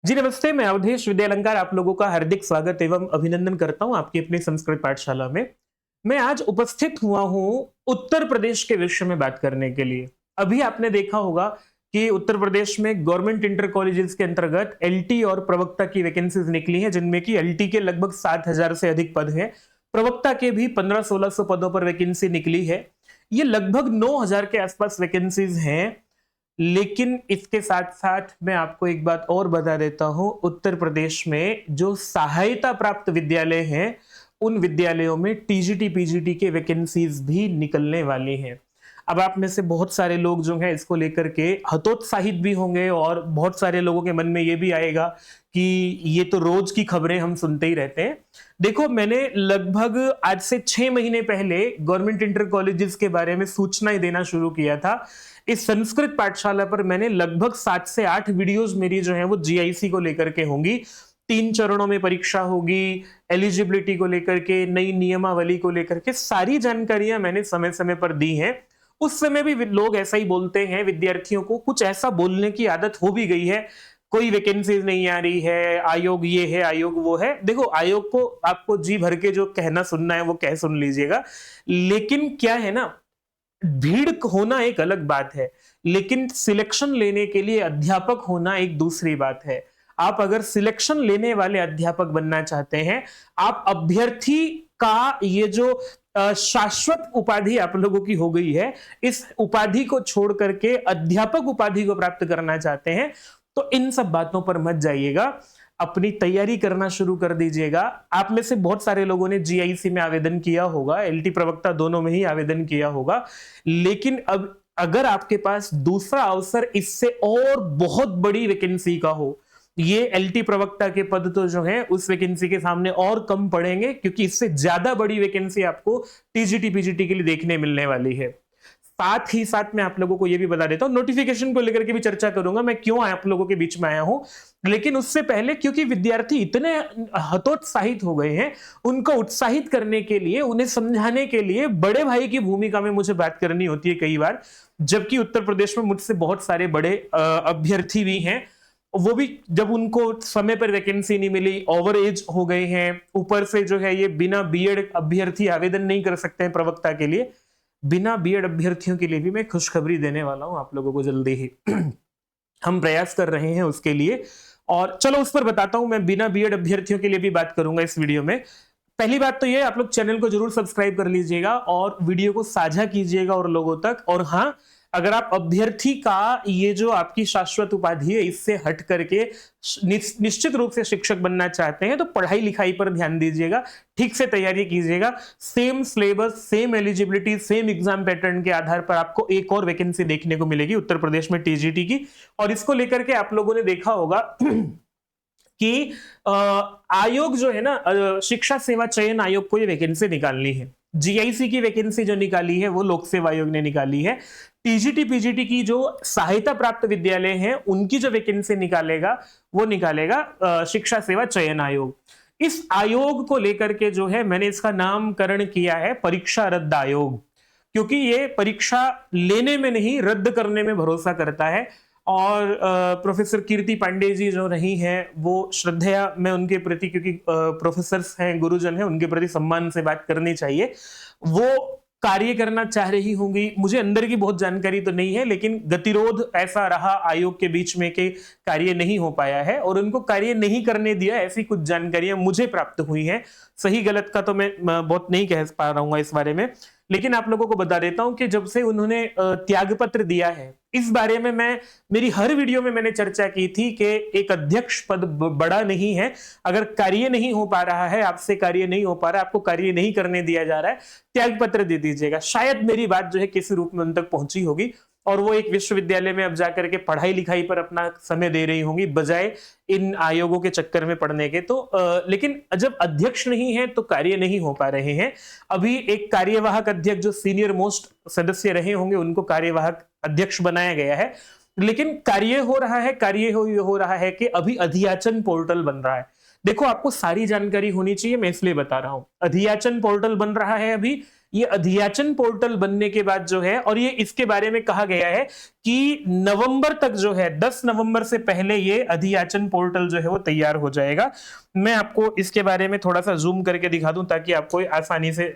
जी नमस्ते, मैं अवधेश विद्यालंकार आप लोगों का हार्दिक स्वागत एवं अभिनंदन करता हूं आपकी अपनी संस्कृत पाठशाला में। मैं आज उपस्थित हुआ हूं उत्तर प्रदेश के विषय में बात करने के लिए। अभी आपने देखा होगा कि उत्तर प्रदेश में गवर्नमेंट इंटर कॉलेजेस के अंतर्गत एलटी और प्रवक्ता की वैकेंसीज निकली हैं, जिनमें की एलटी के लगभग 7,000 से अधिक पद हैं। प्रवक्ता के भी 1500-1600 पदों पर वैकेंसी निकली है। ये लगभग 9,000 के आसपास वैकेंसीज हैं। लेकिन इसके साथ साथ मैं आपको एक बात और बता देता हूं, उत्तर प्रदेश में जो सहायता प्राप्त विद्यालय हैं उन विद्यालयों में टीजीटी पीजीटी के वैकेंसीज भी निकलने वाली हैं। अब आप में से बहुत सारे लोग जो हैं इसको लेकर के हतोत्साहित भी होंगे और बहुत सारे लोगों के मन में ये भी आएगा कि ये तो रोज की खबरें हम सुनते ही रहते हैं। देखो, मैंने लगभग आज से 6 महीने पहले गवर्नमेंट इंटर कॉलेजेस के बारे में सूचनाएं देना शुरू किया था। इस संस्कृत पाठशाला पर मैंने लगभग 7 से 8 वीडियोस मेरी जो है वो जीआईसी को लेकर के होंगी। 3 चरणों में परीक्षा होगी, एलिजिबिलिटी को लेकर के, नई नियमावली को लेकर के सारी जानकारियां मैंने समय समय पर दी हैं। उस समय भी लोग ऐसा ही बोलते हैं, विद्यार्थियों को कुछ ऐसा बोलने की आदत हो भी गई है, कोई वैकेंसी नहीं आ रही है, आयोग ये है, आयोग वो है। देखो, आयोग को आपको जी भर के जो कहना सुनना है वो कह सुन लीजिएगा, लेकिन क्या है ना, भीड़ होना एक अलग बात है, लेकिन सिलेक्शन लेने के लिए अध्यापक होना एक दूसरी बात है। आप अगर सिलेक्शन लेने वाले अध्यापक बनना चाहते हैं, आप अभ्यर्थी का ये जो शाश्वत उपाधि आप लोगों की हो गई है, इस उपाधि को छोड़ करके अध्यापक उपाधि को प्राप्त करना चाहते हैं, तो इन सब बातों पर मत जाइएगा, अपनी तैयारी करना शुरू कर दीजिएगा। आप में से बहुत सारे लोगों ने जीआईसी में आवेदन किया होगा, एलटी प्रवक्ता दोनों में ही आवेदन किया होगा, लेकिन अब अगर आपके पास दूसरा अवसर इससे और बहुत बड़ी वैकेंसी का हो, ये एलटी प्रवक्ता के पद तो जो है उस वैकेंसी के सामने और कम पड़ेंगे, क्योंकि इससे ज्यादा बड़ी वैकेंसी आपको टीजीटी पीजीटी के लिए देखने मिलने वाली है। साथ ही साथ मैं आप लोगों को यह भी बता देता हूं, नोटिफिकेशन को लेकर के भी चर्चा करूंगा, मैं क्यों आप लोगों के बीच में आया हूं। लेकिन उससे पहले, क्योंकि विद्यार्थी इतने हतोत्साहित हो गए हैं, उनको उत्साहित करने के लिए, उन्हें समझाने के लिए बड़े भाई की भूमिका में मुझे बात करनी होती है कई बार। जबकि उत्तर प्रदेश में मुझसे बहुत सारे बड़े अभ्यर्थी भी हैं, वो भी जब उनको समय पर वैकेंसी नहीं मिली, ओवर एज हो गए हैं, ऊपर से जो है ये बिना बीएड अभ्यर्थी आवेदन नहीं कर सकते हैं प्रवक्ता के लिए। बिना बीएड अभ्यर्थियों के लिए भी मैं खुशखबरी देने वाला हूं आप लोगों को जल्दी ही। हम प्रयास कर रहे हैं उसके लिए, और चलो उस पर बताता हूं। मैं बिना बीएड अभ्यर्थियों के लिए भी बात करूंगा इस वीडियो में। पहली बात तो ये, आप लोग चैनल को जरूर सब्सक्राइब कर लीजिएगा और वीडियो को साझा कीजिएगा और लोगों तक। और हाँ, अगर आप अभ्यर्थी का ये जो आपकी शाश्वत उपाधि है इससे हट करके निश्चित रूप से शिक्षक बनना चाहते हैं, तो पढ़ाई लिखाई पर ध्यान दीजिएगा, ठीक से तैयारी कीजिएगा। Same syllabus, same eligibility, same exam pattern के आधार पर आपको एक और वैकेंसी देखने को मिलेगी उत्तर प्रदेश में टीजीटी की। और इसको लेकर के आप लोगों ने देखा होगा कि आयोग जो है ना, शिक्षा सेवा चयन आयोग को ये वैकेंसी निकालनी है। जीआईसी की वैकेंसी जो निकाली है वो लोक सेवा आयोग ने निकाली है। टीजीटी पीजीटी की जो सहायता प्राप्त विद्यालय हैं उनकी जो वैकेंसी निकालेगा वो निकालेगा शिक्षा सेवा चयन आयोग। इस आयोग को लेकर के जो है मैंने इसका नामकरण किया है परीक्षा रद्द आयोग, क्योंकि ये परीक्षा लेने में नहीं, रद्द करने में भरोसा करता है। और प्रोफेसर कीर्ति पांडे जी जो रही हैं, वो श्रद्धेया मैं उनके प्रति, क्योंकि प्रोफेसर्स हैं, गुरुजन हैं, उनके प्रति सम्मान से बात करनी चाहिए। वो कार्य करना चाह रही होंगी, मुझे अंदर की बहुत जानकारी तो नहीं है, लेकिन गतिरोध ऐसा रहा आयोग के बीच में कि कार्य नहीं हो पाया है और उनको कार्य नहीं करने दिया, ऐसी कुछ जानकारियां मुझे प्राप्त हुई हैं। सही गलत का तो मैं बहुत नहीं कह पा रहा हूं इस बारे में, लेकिन आप लोगों को बता देता हूं कि जब से उन्होंने त्यागपत्र दिया है, इस बारे में मैं मेरी हर वीडियो में मैंने चर्चा की थी कि एक अध्यक्ष पद बड़ा नहीं है। अगर कार्य नहीं हो पा रहा है, आपसे कार्य नहीं हो पा रहा है, आपको कार्य नहीं करने दिया जा रहा है, त्यागपत्र दे दीजिएगा। शायद मेरी बात जो है किसी रूप में उन तक पहुंची होगी और वो एक विश्वविद्यालय में अब जाकर के पढ़ाई लिखाई पर अपना समय दे रही होंगी, बजाय इन आयोगों के चक्कर में पड़ने के। तो लेकिन जब अध्यक्ष नहीं है तो कार्य नहीं हो पा रहे हैं। अभी एक कार्यवाहक अध्यक्ष जो सीनियर मोस्ट सदस्य रहे होंगे उनको कार्यवाहक अध्यक्ष बनाया गया है, लेकिन कार्य हो रहा है, हो रहा है कि अभी अधियाचन पोर्टल बन रहा है। देखो, आपको सारी जानकारी होनी चाहिए, मैं इसलिए बता रहा हूं। अधियाचन पोर्टल बन रहा है अभी, ये अधियाचन पोर्टल बनने के बाद जो है, और ये इसके बारे में कहा गया है कि नवंबर तक जो है 10 नवंबर से पहले ये अधियाचन पोर्टल जो है वो तैयार हो जाएगा। मैं आपको इसके बारे में थोड़ा सा जूम करके दिखा दूं ताकि आपको आसानी से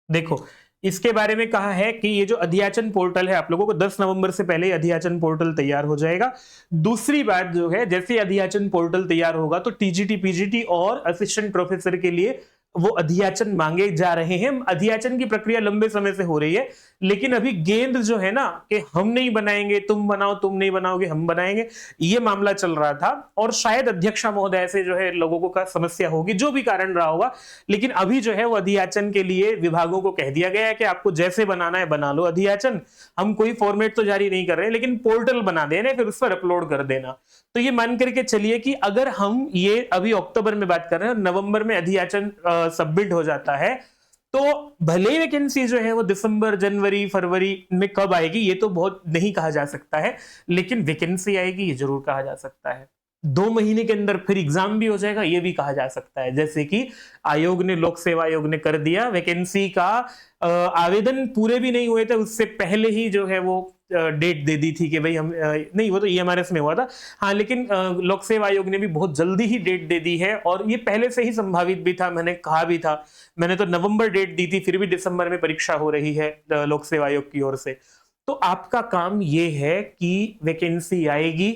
देखो, इसके बारे में कहा है कि ये जो अधियाचन पोर्टल है, आप लोगों को 10 नवंबर से पहले अधियाचन पोर्टल तैयार हो जाएगा। दूसरी बात जो है, जैसे अधियाचन पोर्टल तैयार होगा तो टीजीटी, पीजीटी और असिस्टेंट प्रोफेसर के लिए वो अधियाचन मांगे जा रहे हैं। अधियाचन की प्रक्रिया लंबे समय से हो रही है, लेकिन अभी गेंद जो है ना कि हम नहीं बनाएंगे, तुम बनाओ, तुम नहीं बनाओगे, हम बनाएंगे, ये मामला चल रहा था। और शायद अध्यक्षा महोदय से जो है लोगों को का समस्या होगी, जो भी कारण रहा होगा, लेकिन अभी जो है वो अधियाचन के लिए विभागों को कह दिया गया है कि आपको जैसे बनाना है बना लो अधियाचन, हम कोई फॉर्मेट तो जारी नहीं कर रहे, लेकिन पोर्टल बना देना, फिर उस पर अपलोड कर देना। तो ये मान करके चलिए कि अगर हम ये अभी अक्टूबर में बात कर रहे हैं और नवंबर में अधियाचन सबमिट हो जाता है, तो भले ही वैकेंसी जो है वो दिसंबर, जनवरी, फरवरी में कब आएगी ये तो बहुत नहीं कहा जा सकता है, लेकिन वैकेंसी आएगी ये जरूर कहा जा सकता है। 2 महीने के अंदर फिर एग्जाम भी हो जाएगा ये भी कहा जा सकता है। जैसे कि आयोग ने, लोक सेवा आयोग ने कर दिया, वैकेंसी का आवेदन पूरे भी नहीं हुए थे उससे पहले ही जो है वो डेट दे दी थी कि भाई हम नहीं, वो तो ईएमआरएस में हुआ था, हाँ, लेकिन लोक सेवा आयोग ने भी बहुत जल्दी ही डेट दे दी है, और ये पहले से ही संभावित भी था, मैंने कहा भी था, मैंने तो नवंबर डेट दी थी, फिर भी दिसंबर में परीक्षा हो रही है लोक सेवा आयोग की ओर से। तो आपका काम ये है कि वैकेंसी आएगी,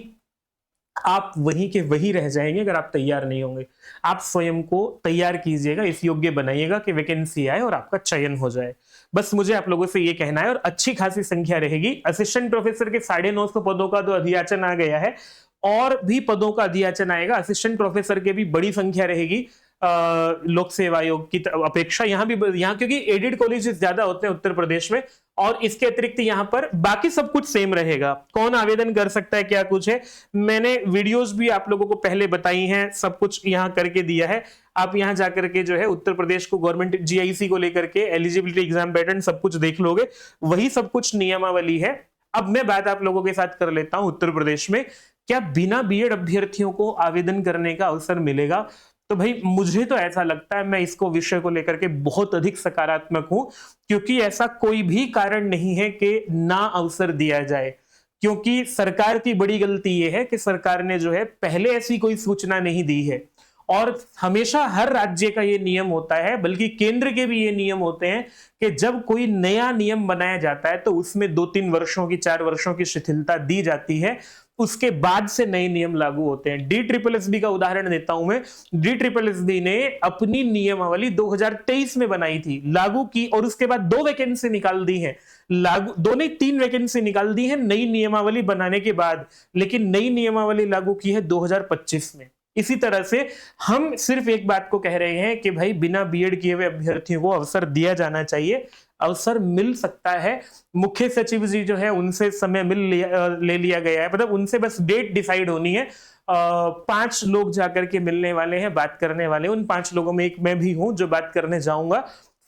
आप वहीं के वहीं रह जाएंगे अगर आप तैयार नहीं होंगे। आप स्वयं को तैयार कीजिएगा, इस योग्य बनाइएगा कि वैकेंसी आए और आपका चयन हो जाए। बस मुझे आप लोगों से ये कहना है, और अच्छी खासी संख्या रहेगी। असिस्टेंट प्रोफेसर के 950 पदों का तो अधियाचन आ गया है, और भी पदों का अधियाचन आएगा। असिस्टेंट प्रोफेसर के भी बड़ी संख्या रहेगी लोक सेवा आयोग की अपेक्षा। यहाँ क्योंकि एडेड कॉलेजेस ज्यादा होते हैं उत्तर प्रदेश में, और इसके अतिरिक्त यहाँ पर बाकी सब कुछ सेम रहेगा। कौन आवेदन कर सकता है, क्या कुछ है, मैंने वीडियोस भी आप लोगों को पहले बताई हैं, सब कुछ यहाँ करके दिया है। आप यहाँ जाकर के जो है उत्तर प्रदेश को गवर्नमेंट जीआईसी को लेकर के एलिजिबिलिटी एग्जाम पैटर्न सब कुछ देख लोगे, वही सब कुछ नियमावली है। अब मैं बात आप लोगों के साथ कर लेता हूं, उत्तर प्रदेश में क्या बिना बीएड अभ्यर्थियों को आवेदन करने का अवसर मिलेगा? तो भाई मुझे तो ऐसा लगता है, मैं इसको विषय को लेकर के बहुत अधिक सकारात्मक हूं, क्योंकि ऐसा कोई भी कारण नहीं है कि ना अवसर दिया जाए। क्योंकि सरकार की बड़ी गलती यह है कि सरकार ने जो है पहले ऐसी कोई सूचना नहीं दी है, और हमेशा हर राज्य का ये नियम होता है, बल्कि केंद्र के भी ये नियम होते हैं कि जब कोई नया नियम बनाया जाता है तो उसमें 2-3 वर्षों की, 4 वर्षों की शिथिलता दी जाती है, उसके बाद से नए नियम लागू होते हैं। DSSB का उदाहरण देता हूं मैं। DSSB ने अपनी नियमावली 2023 में बनाई थी, लागू की, और उसके बाद 2 वैकेंसी निकाल दी है, लागू 2 नहीं 3 वैकेंसी निकाल दी है नई नियमावली बनाने के बाद, लेकिन नई नियमावली लागू की है 2025 में। इसी तरह से हम सिर्फ एक बात को कह रहे हैं कि भाई बिना बीएड किए हुए अभ्यर्थियों को अवसर दिया जाना चाहिए। अवसर मिल सकता है, मुख्य सचिव जी जो है उनसे समय ले लिया गया है, मतलब उनसे बस डेट डिसाइड होनी है। 5 लोग जाकर के मिलने वाले हैं, बात करने वाले, उन 5 लोगों में एक मैं भी हूं जो बात करने जाऊंगा।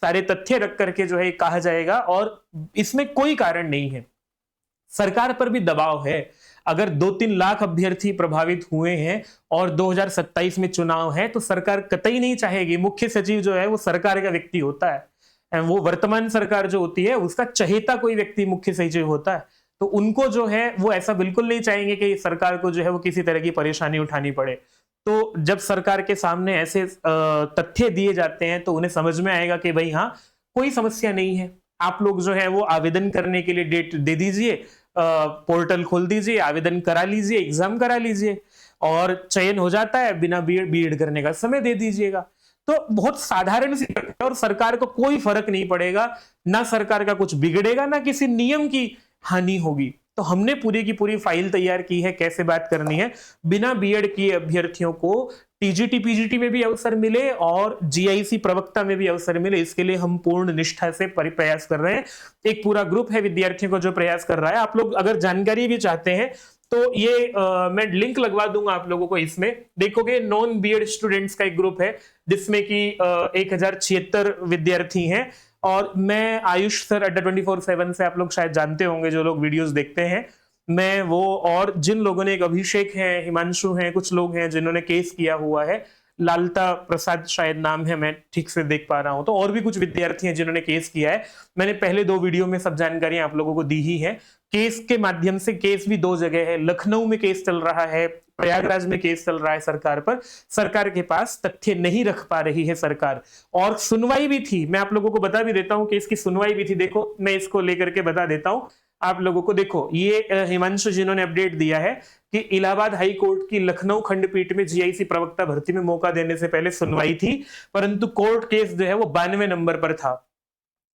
सारे तथ्य रख करके जो है कहा जाएगा, और इसमें कोई कारण नहीं है, सरकार पर भी दबाव है। अगर 2-3 लाख अभ्यर्थी प्रभावित हुए हैं और 2027 में चुनाव है, तो सरकार कतई नहीं चाहेगी। मुख्य सचिव जो है वो सरकार का व्यक्ति होता है, वो वर्तमान सरकार जो होती है उसका चहेता कोई व्यक्ति मुख्य सचिव होता है, तो उनको जो है वो ऐसा बिल्कुल नहीं चाहेंगे कि सरकार को जो है वो किसी तरह की परेशानी उठानी पड़े। तो जब सरकार के सामने ऐसे तथ्य दिए जाते हैं तो उन्हें समझ में आएगा कि भाई हाँ, कोई समस्या नहीं है, आप लोग जो है वो आवेदन करने के लिए डेट दे दीजिए, पोर्टल खोल दीजिए, आवेदन करा लीजिए, एग्जाम करा लीजिए, और चयन हो जाता है, बिना बीएड करने का समय दे दीजिएगा। तो बहुत साधारण सी प्रक्रिया, और सरकार को कोई फर्क नहीं पड़ेगा, ना सरकार का कुछ बिगड़ेगा, ना किसी नियम की हानि होगी। तो हमने पूरी की पूरी फाइल तैयार की है, कैसे बात करनी है, बिना बीएड किए अभ्यर्थियों को टीजीटी पीजीटी में भी अवसर मिले और जीआईसी प्रवक्ता में भी अवसर मिले, इसके लिए हम पूर्ण निष्ठा से प्रयास कर रहे हैं। एक पूरा ग्रुप है विद्यार्थियों को जो प्रयास कर रहा है। आप लोग अगर जानकारी भी चाहते हैं तो ये मैं लिंक लगवा दूंगा आप लोगों को, इसमें देखोगे नॉन बीएड स्टूडेंट्स का एक ग्रुप है जिसमें कि 1076 विद्यार्थी हैं, और मैं आयुष सर अड्डा 24/7 से आप लोग शायद जानते होंगे जो लोग वीडियोस देखते हैं, मैं वो, और जिन लोगों ने, एक अभिषेक है, हिमांशु हैं, कुछ लोग हैं जिन्होंने केस किया हुआ है, लालता प्रसाद शायद नाम है, मैं ठीक से देख पा रहा हूं। तो और भी कुछ विद्यार्थी हैं जिन्होंने केस किया है। मैंने पहले 2 वीडियो में सब जानकारी आप लोगों को दी ही है। केस के माध्यम से, केस भी 2 जगह है, लखनऊ में केस चल रहा है, प्रयागराज में केस चल रहा है सरकार पर। सरकार के पास तथ्य नहीं रख पा रही है सरकार, और सुनवाई भी थी। मैं आप लोगों को बता भी देता हूं कि इसकी सुनवाई भी थी। देखो, मैं इसको लेकर के बता देता हूं आप लोगों को। देखो, ये हिमांशु जिन्होंने अपडेट दिया है कि इलाहाबाद हाई कोर्ट की लखनऊ खंडपीठ में जीआईसी प्रवक्ता भर्ती में मौका देने से पहले सुनवाई थी, परंतु कोर्ट केस जो है वो 92 नंबर पर था,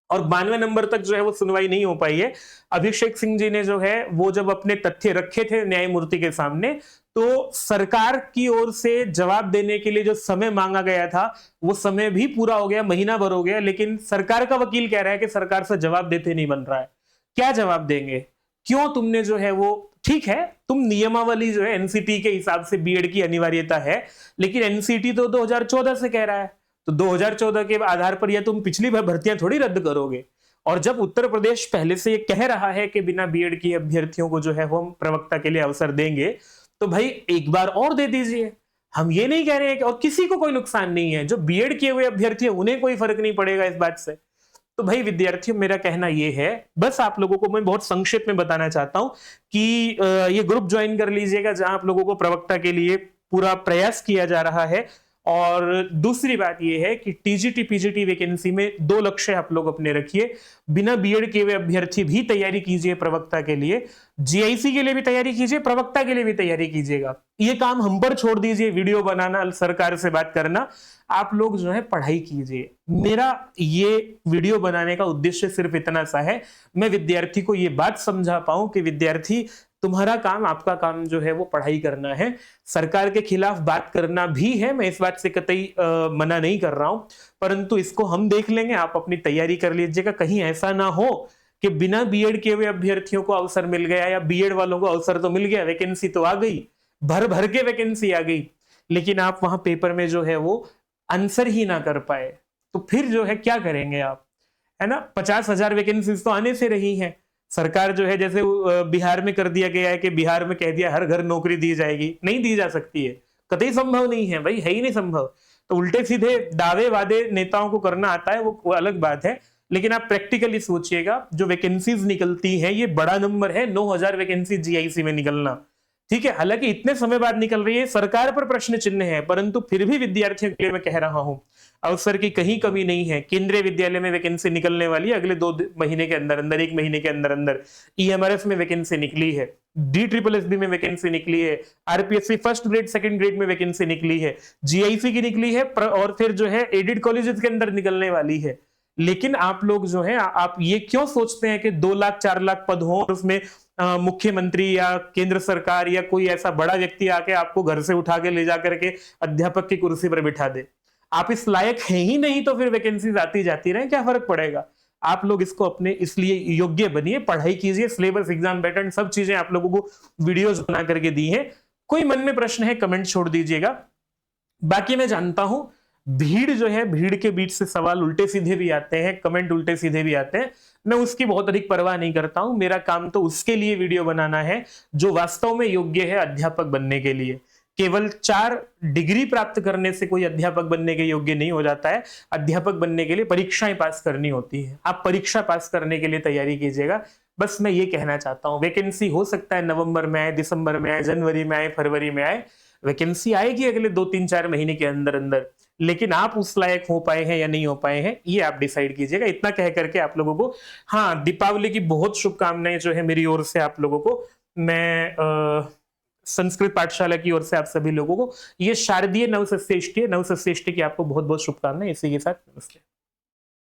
और 92 नंबर तक जो है वो सुनवाई नहीं हो पाई है। अभिषेक सिंह जी ने जो है वो जब अपने तथ्य रखे थे न्यायमूर्ति के सामने, तो सरकार की ओर से जवाब देने के लिए जो समय मांगा गया था वो समय भी पूरा हो गया, महीना भर हो गया, लेकिन सरकार का वकील कह रहा है कि सरकार से जवाब देते नहीं बन रहा है। क्या जवाब देंगे? क्यों तुमने जो है वो, ठीक है तुम नियमावली जो है एनसीटी के हिसाब से बीएड की अनिवार्यता है, लेकिन एनसीटी तो 2014 से कह रहा है, तो 2014 के आधार पर यह तुम पिछली भर्तियां थोड़ी रद्द करोगे। और जब उत्तर प्रदेश पहले से ये कह रहा है कि बिना बीएड की अभ्यर्थियों को जो है हम प्रवक्ता के लिए अवसर देंगे, तो भाई एक बार और दे दीजिए। हम ये नहीं कह रहे हैं कि, और किसी को कोई नुकसान नहीं है, जो बीएड किए हुए अभ्यर्थी है उन्हें कोई फर्क नहीं पड़ेगा इस बात से। तो भाई विद्यार्थियों, मेरा कहना यह है, बस आप लोगों को मैं बहुत संक्षेप में बताना चाहता हूं कि ये ग्रुप ज्वाइन कर लीजिएगा जहां आप लोगों को प्रवक्ता के लिए पूरा प्रयास किया जा रहा है। और दूसरी बात यह है कि टीजीटी पीजीटी वैकेंसी में 2 लक्ष्य आप लोग अपने रखिए। बिना बीएड किए हुए अभ्यर्थी भी तैयारी कीजिए प्रवक्ता के लिए, जीआईसी के लिए भी तैयारी कीजिए, प्रवक्ता के लिए भी तैयारी कीजिएगा। ये काम हम पर छोड़ दीजिए, वीडियो बनाना, सरकार से बात करना। आप लोग जो है पढ़ाई कीजिए। मेरा ये वीडियो बनाने का उद्देश्य सिर्फ इतना सा है, मैं विद्यार्थी को ये बात समझा पाऊं कि विद्यार्थी, तुम्हारा काम, आपका काम जो है वो पढ़ाई करना है। सरकार के खिलाफ बात करना भी है, मैं इस बात से कतई मना नहीं कर रहा हूं, परंतु इसको हम देख लेंगे। आप अपनी तैयारी कर लीजिएगा। कहीं ऐसा ना हो कि बिना बीएड किए हुए अभ्यर्थियों को अवसर मिल गया, या बीएड वालों को अवसर तो मिल गया, वैकेंसी तो आ गई, भर भर के वैकेंसी आ गई, लेकिन आप वहां पेपर में जो है वो आंसर ही ना कर पाए, तो फिर जो है क्या करेंगे आप, है ना। 50,000 वैकेंसीज तो आने से रही हैं। सरकार जो है, जैसे बिहार में कर दिया गया है कि बिहार में कह दिया हर घर नौकरी दी जाएगी, नहीं दी जा सकती है, कतई संभव नहीं है भाई, है ही नहीं संभव। तो उल्टे सीधे दावे वादे नेताओं को करना आता है, वो अलग बात है, लेकिन आप प्रैक्टिकली सोचिएगा। जो वैकेंसीज निकलती है ये बड़ा नंबर है, 9,000 वैकेंसी जीआईसी में निकलना, ठीक है। हालांकि इतने समय बाद निकल रही है, सरकार पर प्रश्न चिन्ह है, परंतु फिर भी विद्यार्थियों के लिए मैं कह रहा हूं, अवसर की कहीं कमी नहीं है। केंद्रीय विद्यालय में वैकेंसी निकलने वाली है अगले 2 महीने के अंदर अंदर, 1 महीने के अंदर अंदर। ईएमआरएफ में वैकेंसी निकली है, DSSB में वैकेंसी निकली है, RPSC first grade second grade में वैकेंसी निकली है, जीआईसी की निकली है, और फिर जो है एडेड कॉलेजेस के अंदर निकलने वाली है। लेकिन आप लोग जो है, आप ये क्यों सोचते हैं कि 2 लाख 4 लाख पद हो और उसमें मुख्यमंत्री या केंद्र सरकार या कोई ऐसा बड़ा व्यक्ति आके आपको घर से उठा के ले जाकर के अध्यापक की कुर्सी पर बिठा दे। आप इस लायक हैं ही नहीं, तो फिर वैकेंसीज आती जाती रहे, क्या फर्क पड़ेगा। आप लोग इसको अपने इसलिए योग्य बनिए, पढ़ाई कीजिए, सिलेबस, एग्जाम पैटर्न, सब चीजें आप लोगों को वीडियोस बना करके दी है। कोई मन में प्रश्न है कमेंट छोड़ दीजिएगा। बाकी मैं जानता हूं भीड़ जो है, भीड़ के बीच से सवाल उल्टे सीधे भी आते हैं, कमेंट उल्टे सीधे भी आते हैं, मैं उसकी बहुत अधिक परवाह नहीं करता हूं। मेरा काम तो उसके लिए वीडियो बनाना है जो वास्तव में योग्य है अध्यापक बनने के लिए। केवल 4 डिग्री प्राप्त करने से कोई अध्यापक बनने के योग्य नहीं हो जाता है। अध्यापक बनने के लिए परीक्षाएं पास करनी होती है। आप परीक्षा पास करने के लिए तैयारी कीजिएगा, बस मैं ये कहना चाहता हूं। वैकेंसी हो सकता है नवंबर में आए, दिसंबर में आए, जनवरी में आए, फरवरी में आए, वैकेंसी आएगी अगले 2-3-4 महीने के अंदर अंदर। लेकिन आप उस लायक हो पाए हैं या नहीं हो पाए हैं, ये आप डिसाइड कीजिएगा। इतना कह करके आप लोगों को, हाँ, दीपावली की बहुत शुभकामनाएं जो है मेरी ओर से आप लोगों को। मैं संस्कृत पाठशाला की ओर से आप सभी लोगों को ये शारदीय नवसस्येष्टि की आपको बहुत बहुत शुभकामनाएं। इसी के साथ नमस्ते।